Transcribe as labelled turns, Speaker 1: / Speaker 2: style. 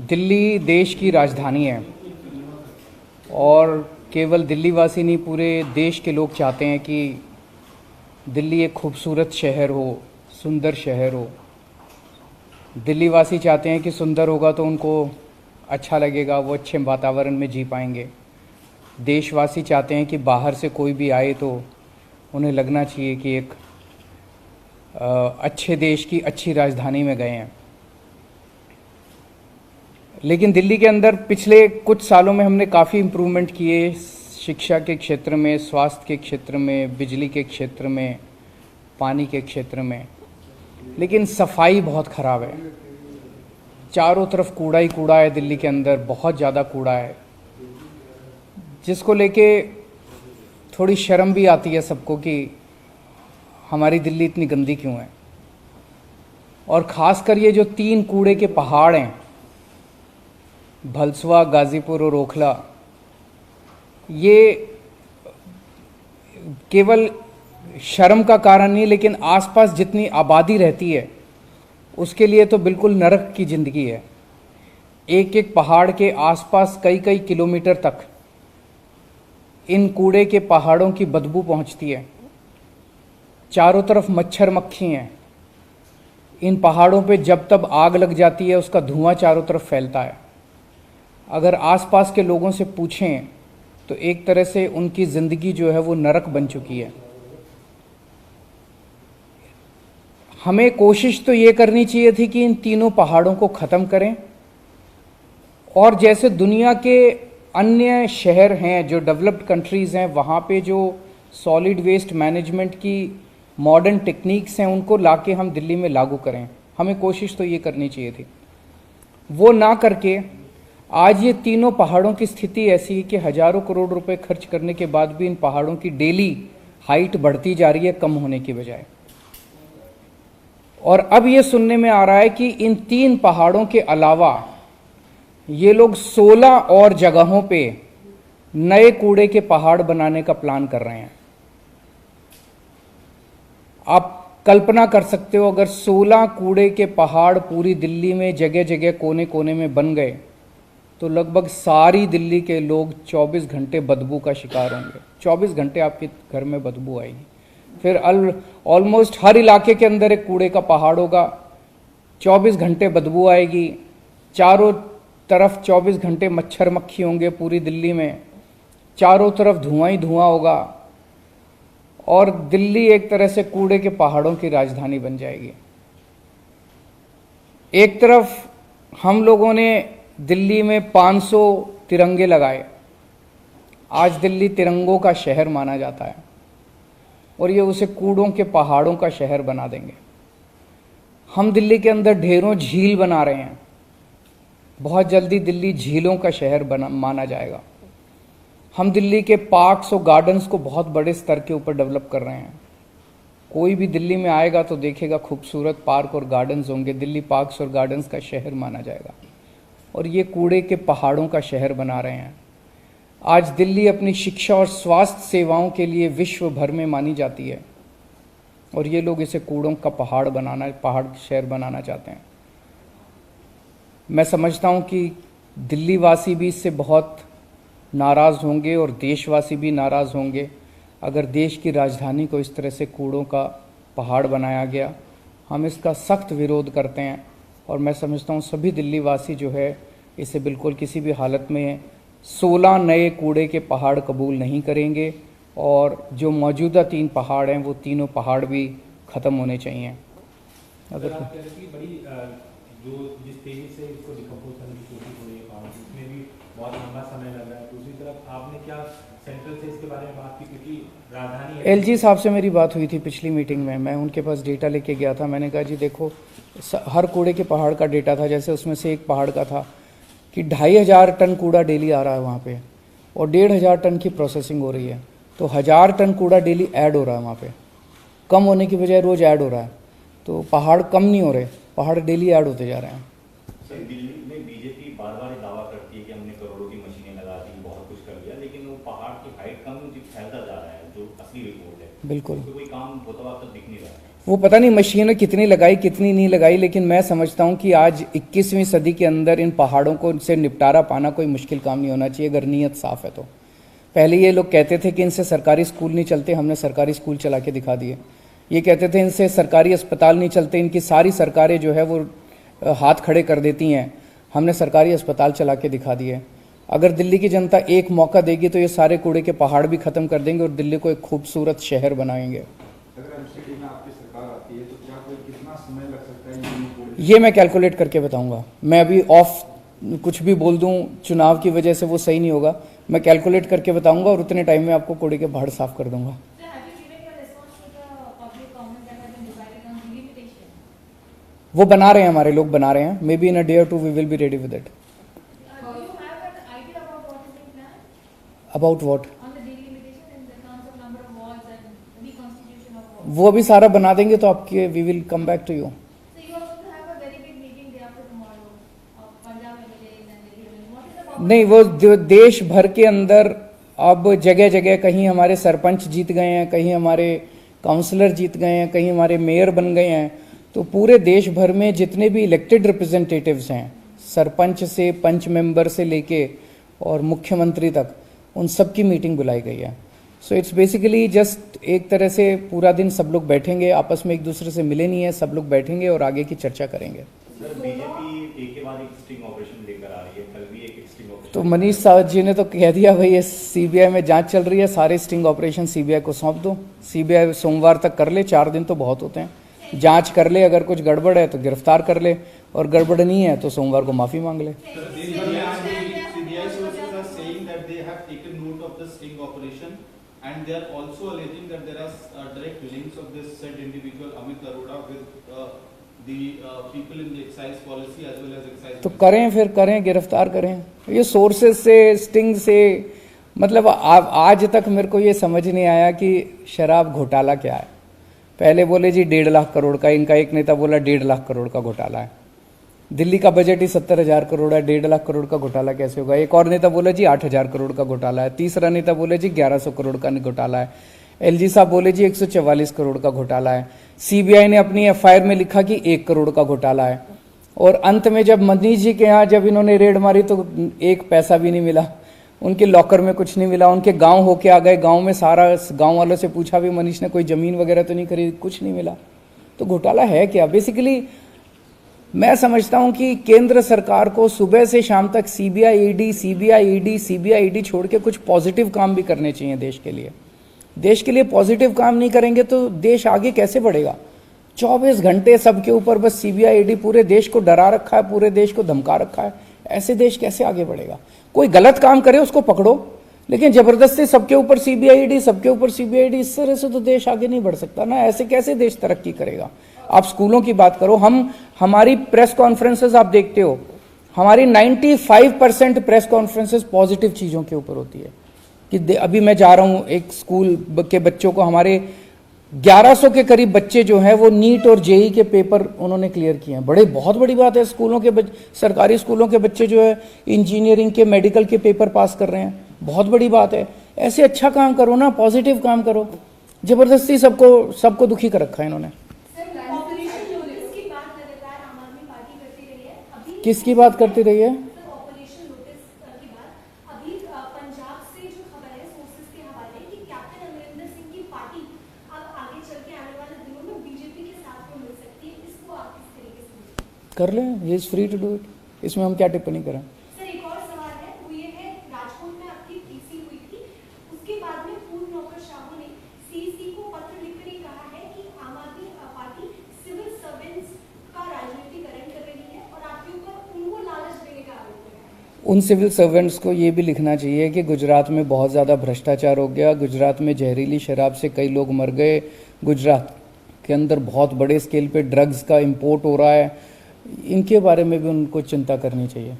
Speaker 1: दिल्ली देश की राजधानी है और केवल दिल्ली वासी नहीं, पूरे देश के लोग चाहते हैं कि दिल्ली एक खूबसूरत शहर हो, सुंदर शहर हो। दिल्ली वासी चाहते हैं कि सुंदर होगा तो उनको अच्छा लगेगा, वो अच्छे वातावरण में जी पाएंगे। देशवासी चाहते हैं कि बाहर से कोई भी आए तो उन्हें लगना चाहिए कि एक अच्छे देश की अच्छी राजधानी में गए हैं। लेकिन दिल्ली के अंदर पिछले कुछ सालों में हमने काफ़ी इम्प्रूवमेंट किए, शिक्षा के क्षेत्र में, स्वास्थ्य के क्षेत्र में, बिजली के क्षेत्र में, पानी के क्षेत्र में। लेकिन सफाई बहुत ख़राब है। चारों तरफ कूड़ा ही कूड़ा है दिल्ली के अंदर, बहुत ज़्यादा कूड़ा है, जिसको लेके थोड़ी शर्म भी आती है सबको कि हमारी दिल्ली इतनी गंदी क्यों है। और ख़ासकर ये जो 3 कूड़े के पहाड़ हैं, भलसवा, गाज़ीपुर और ओखला, ये केवल शर्म का कारण नहीं, लेकिन आसपास जितनी आबादी रहती है उसके लिए तो बिल्कुल नरक की ज़िंदगी है। एक एक पहाड़ के आसपास कई कई किलोमीटर तक इन कूड़े के पहाड़ों की बदबू पहुंचती है। चारों तरफ मच्छर मक्खी हैं। इन पहाड़ों पे जब तब आग लग जाती है, उसका धुआं चारों तरफ फैलता है। अगर आसपास के लोगों से पूछें तो एक तरह से उनकी ज़िंदगी जो है वो नरक बन चुकी है। हमें कोशिश तो ये करनी चाहिए थी कि इन तीनों पहाड़ों को ख़त्म करें, और जैसे दुनिया के अन्य शहर हैं जो डेवलप्ड कंट्रीज़ हैं, वहाँ पे जो सॉलिड वेस्ट मैनेजमेंट की मॉडर्न टेक्निक्स हैं उनको लाके हम दिल्ली में लागू करें। हमें कोशिश तो ये करनी चाहिए थी। वो ना करके आज ये तीनों पहाड़ों की स्थिति ऐसी है कि हज़ारों करोड़ रुपए खर्च करने के बाद भी इन पहाड़ों की डेली हाइट बढ़ती जा रही है, कम होने की बजाय। और अब ये सुनने में आ रहा है कि इन 3 पहाड़ों के अलावा ये लोग 16 और जगहों पे नए कूड़े के पहाड़ बनाने का प्लान कर रहे हैं। आप कल्पना कर सकते हो, अगर 16 कूड़े के पहाड़ पूरी दिल्ली में जगह जगह कोने कोने में बन गए तो लगभग सारी दिल्ली के लोग 24 घंटे बदबू का शिकार होंगे। 24 घंटे आपके घर में बदबू आएगी। फिर ऑलमोस्ट हर इलाके के अंदर एक कूड़े का पहाड़ होगा, 24 घंटे बदबू आएगी, चारों तरफ 24 घंटे मच्छर मक्खी होंगे पूरी दिल्ली में, चारों तरफ धुआं ही धुआं होगा, और दिल्ली एक तरह से कूड़े के पहाड़ों की राजधानी बन जाएगी। एक तरफ हम लोगों ने दिल्ली में 500 तिरंगे लगाए। आज दिल्ली तिरंगों का शहर माना जाता है, और ये उसे कूड़ों के पहाड़ों का शहर बना देंगे। हम दिल्ली के अंदर ढेरों झील बना रहे हैं। बहुत जल्दी दिल्ली झीलों का शहर माना जाएगा। हम दिल्ली के पार्क्स और गार्डन्स को बहुत बड़े स्तर के ऊपर डेवलप कर रहे हैं। कोई भी दिल्ली में आएगा तो देखेगा खूबसूरत पार्क और गार्डन्स होंगे। दिल्ली पार्क्स और गार्डन्स का शहर माना जाएगा, और ये कूड़े के पहाड़ों का शहर बना रहे हैं। आज दिल्ली अपनी शिक्षा और स्वास्थ्य सेवाओं के लिए विश्व भर में मानी जाती है, और ये लोग इसे कूड़ों का पहाड़ शहर बनाना चाहते हैं। मैं समझता हूँ कि दिल्ली वासी भी इससे बहुत नाराज़ होंगे और देशवासी भी नाराज़ होंगे अगर देश की राजधानी को इस तरह से कूड़ों का पहाड़ बनाया गया। हम इसका सख्त विरोध करते हैं, और मैं समझता हूँ सभी दिल्ली वासी जो है इसे बिल्कुल किसी भी हालत में 16 नए कूड़े के पहाड़ कबूल नहीं करेंगे, और जो मौजूदा 3 पहाड़ हैं वो तीनों पहाड़ भी ख़त्म होने चाहिए।
Speaker 2: अगर आप कह रहे हैं कि बड़ी जो जिस तेजी से इसको डिकम्पोज करने की कोशिश हो रही है पहाड़, उसमें भी बहुत लंबा समय लग रहा है। दूसरी तरफ आपने क्या सेंट्रल से इसके बारे में बात की, क्योंकि राजधानी
Speaker 1: एलजी साहब से मेरी बात हुई थी पिछली मीटिंग में। मैं उनके पास डेटा लेके गया था। मैंने कहा जी देखो, हर कूड़े के पहाड़ का डेटा था। जैसे उसमें से एक पहाड़ का था कि 2500 टन कूड़ा डेली आ रहा है वहाँ पे, और 1500 टन की प्रोसेसिंग हो रही है। तो 1000 टन कूड़ा डेली ऐड हो रहा है वहाँ पे, कम होने की बजाय रोज़ ऐड हो रहा है। तो पहाड़ कम नहीं हो रहे, पहाड़ डेली ऐड होते जा रहे हैं।
Speaker 3: सर, दिल्ली में बीजेपी बार बार दावा करती है कि हमने करोड़ों की मशीनें लगा दी, बहुत कुछ कर लिया, लेकिन वो पहाड़ की हाइट कम फैलता जा रहा है। जो असली बोर्ड है,
Speaker 1: बिल्कुल।
Speaker 3: तो कोई काम होता हुआ अब तक दिख नहीं रहा है।
Speaker 1: वो पता नहीं मशीनें कितनी लगाई कितनी नहीं लगाई, लेकिन मैं समझता हूँ कि आज 21वीं सदी के अंदर इन पहाड़ों को से निपटारा पाना कोई मुश्किल काम नहीं होना चाहिए, अगर नीयत साफ है तो। पहले ये लोग कहते थे कि इनसे सरकारी स्कूल नहीं चलते, हमने सरकारी स्कूल चला के दिखा दिए। ये कहते थे इनसे सरकारी अस्पताल नहीं चलते, इनकी सारी सरकारें जो है वो हाथ खड़े कर देती हैं, हमने सरकारी अस्पताल चला के दिखा दिए। अगर दिल्ली की जनता एक मौका देगी तो ये सारे कूड़े के पहाड़ भी खत्म कर देंगे और दिल्ली को एक खूबसूरत शहर बनाएंगे।
Speaker 4: अगर एमसीडी में आपकी सरकार आती है तो क्या कोई कितना समय लग सकता है
Speaker 1: ये मैं कैलकुलेट करके बताऊंगा। मैं अभी ऑफ कुछ भी बोल दूं चुनाव की वजह से वो सही नहीं होगा। मैं कैलकुलेट करके बताऊंगा और उतने टाइम में आपको कूड़े के पहाड़ साफ कर दूंगा। वो बना रहे हैं, हमारे लोग बना रहे हैं। Maybe in a day और two we will be ready with it. About what? वो अभी सारा बना देंगे तो आपके we will come back to you. नहीं, वो देश भर के अंदर अब जगह जगह कहीं हमारे सरपंच जीत गए हैं, कहीं हमारे काउंसलर जीत गए हैं, कहीं हमारे मेयर बन गए हैं। तो पूरे देश भर में जितने भी इलेक्टेड रिप्रेजेंटेटिव्स हैं, सरपंच से पंच मेंबर से लेके और मुख्यमंत्री तक, उन सब की मीटिंग बुलाई गई है। सो इट्स बेसिकली जस्ट एक तरह से पूरा दिन सब लोग बैठेंगे, आपस में एक दूसरे से मिले नहीं है, सब लोग बैठेंगे और आगे की चर्चा करेंगे।
Speaker 3: सर, बीजेपी एक के बाद एक स्टिंग ऑपरेशन लेकर आ रही है, कल भी एक स्टिंग ऑपरेशन।
Speaker 1: तो मनीष सावत जी ने तो कह दिया भाई ये सीबीआई में जांच चल रही है, सारे स्टिंग ऑपरेशन सीबीआई को सौंप दो। सीबीआई सोमवार तक कर ले, 4 दिन तो बहुत होते हैं। जांच कर ले, अगर कुछ गड़बड़ है तो गिरफ्तार कर ले, और गड़बड़ नहीं है तो सोमवार को माफी मांग ले।
Speaker 4: CBI sources are saying that they have taken note of the sting operation and they are also alleging that there are direct links of this said individual Amit Arora with the people in the excise policy as well as excise।
Speaker 1: तो करें, फिर करें, गिरफ्तार करें। ये sources से, sting से, मतलब आज तक मेरे को ये समझ नहीं आया कि शराब घोटाला क्या है। पहले बोले जी 1.5 लाख करोड़ का, इनका एक नेता बोला 1.5 लाख करोड़ का घोटाला है। दिल्ली का बजट ही 70,000 करोड़ है, 1.5 लाख करोड़ का घोटाला कैसे होगा? एक और नेता बोला जी 8,000 करोड़ का घोटाला है। तीसरा नेता बोले जी 1100 करोड़ का घोटाला है। एलजी साहब बोले जी 144 करोड़ का घोटाला है। सीबीआई ने अपनी एफआईआर में लिखा कि 1 करोड़ का घोटाला है। और अंत में जब मनीष जी के यहाँ जब इन्होंने रेड मारी तो 1 पैसा भी नहीं मिला, उनके लॉकर में कुछ नहीं मिला। उनके गांव होके आ गए, गांव में सारा गांव वालों से पूछा भी मनीष ने कोई जमीन वगैरह तो नहीं खरीदी, कुछ नहीं मिला। तो घोटाला है क्या? बेसिकली मैं समझता हूं कि केंद्र सरकार को सुबह से शाम तक सीबीआई ईडी छोड़ के कुछ पॉजिटिव काम भी करने चाहिए देश के लिए। देश के लिए पॉजिटिव काम नहीं करेंगे तो देश आगे कैसे बढ़ेगा? 24 घंटे सबके ऊपर बस सीबीआई ईडी पूरे देश को डरा रखा है, पूरे देश को धमका रखा है। ऐसे देश कैसे आगे बढ़ेगा? कोई गलत काम करे उसको पकड़ो, लेकिन जबरदस्ती सबके ऊपर सीबीआई ईडी, इस तरह से तो देश आगे नहीं बढ़ सकता ना। ऐसे कैसे देश तरक्की करेगा? आप स्कूलों की बात करो, हमारी प्रेस कॉन्फ्रेंसेस आप देखते हो, हमारी 95% प्रेस कॉन्फ्रेंसेस पॉजिटिव चीजों के ऊपर होती है। कि अभी मैं जा रहा हूं एक स्कूल के बच्चों को, हमारे 1100 के करीब बच्चे जो हैं वो नीट और जेई के पेपर उन्होंने क्लियर किए हैं। बहुत बड़ी बात है। स्कूलों के सरकारी स्कूलों के बच्चे जो है इंजीनियरिंग के, मेडिकल के पेपर पास कर रहे हैं, बहुत बड़ी बात है। ऐसे अच्छा काम करो ना, पॉजिटिव काम करो। जबरदस्ती सबको दुखी कर रखा है इन्होंने। किसकी बात करती रही है? कर लें, he is free to do it, इसमें हम क्या टिप्पणी करें?
Speaker 5: सर, एक और सवाल है, वो ये है, राजकोट में आपकी टीसी हुई थी, उसके बाद में पूर्व नौकरशाहों ने सीईसी को पत्र लिखकर ये कहा है कि आम आदमी पार्टी सिविल सर्वेंट्स का राजनीतिकरण कर रही है और आपके ऊपर उनको लालच देने का आरोप है।
Speaker 1: उन सिविल सर्वेंट्स को ये भी लिखना चाहिए कि गुजरात में बहुत ज़्यादा भ्रष्टाचार हो गया, गुजरात में जहरीली शराब से कई लोग मर गए, गुजरात के अंदर बहुत बड़े स्केल पे ड्रग्स का इंपोर्ट हो रहा है। इनके बारे में भी उनको चिंता करनी चाहिए।